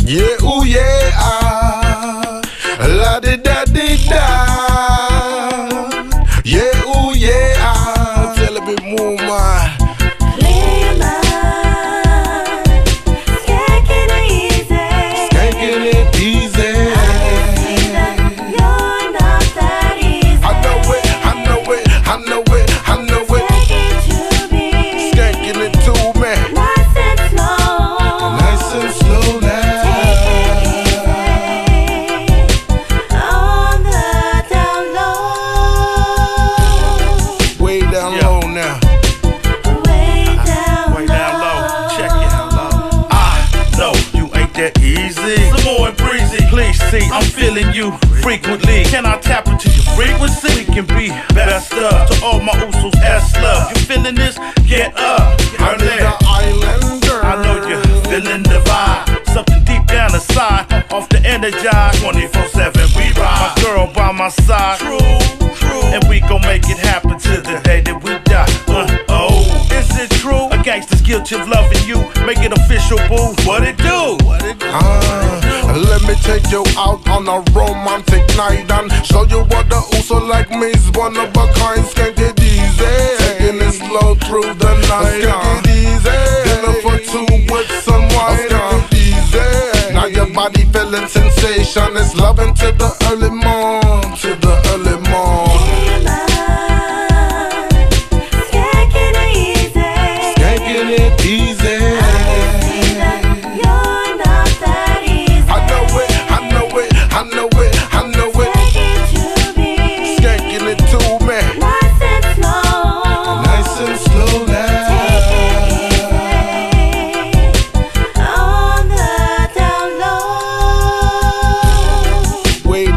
Yeah, ooh yeah, la di da di da. Yeah, ooh yeah, tell a bit more, man. Skankin' it easy. You're not that easy. I know it, I know it, I know it, I know it. Skankin' it too, man. Nice and slow. Nice and slow now. On the down low. Way down low now. Way down low. Check it out low. I know you ain't that easy. Some more and breezy. Please see, I'm feeling you frequently. Can I tap into your frequency? We can be best up. To all my Usos, S-Love. You feeling this? Get up. I need the islander. I know you're feeling the vibe. Something deep down inside. Off the energize. 24/7 we ride. My girl by my side. True. And we gon' make it happen to the day that we die. Oh, is it true? A gangster's guilty of loving you. Make it official, boo. What it do? Let me take you out on a romantic night and show you what the Uso like me is one of a kind. Skank it easy, taking it slow through the night. Skank it easy, dinner for two with some wine. Skank it easy, now your body feeling sensation. It's loving to the early morn, to the early morn. Skanking it easy.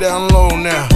Down low now.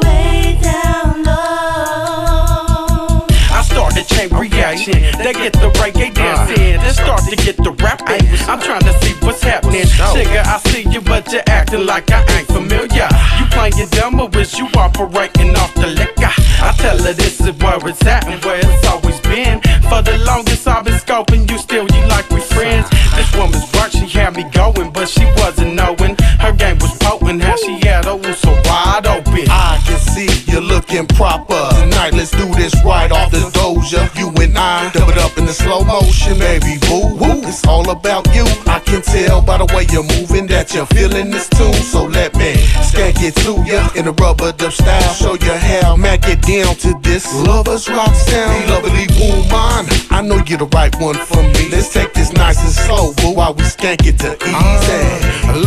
Way down low. I start the chain reaction. They get the reggae dancing. Then start to get the rapping. I'm trying to see what's happening. Nigga, I see you, but you're acting like I ain't familiar. You playing dumb, or is you operating off the liquor? I tell her this is where it's at and where it's always been. For the longest I've been scoping you, still you like we friends. This woman's work, she had me going, but she wasn't knowing. Her game was potent, how she had her so wide open. I can see you looking proper. Tonight, let's do this right off the doja. You and I, dub it up in the slow motion, baby boo. It's all about you. I can tell by the way you're moving that you're feeling this tune. So let me skank it to ya in a rubber dub style. Show you how Mac it down to this lovers rock sound. Lovely woman, I know you're the right one for me. Let's take this nice and slow, boo, while we skank it to easy.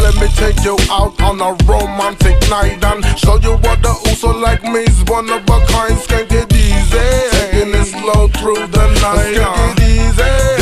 Let me take you out on a romantic night and show you what the Uso like me is one of a kind. Skank it easy, taking it slow through the night. Skank it easy.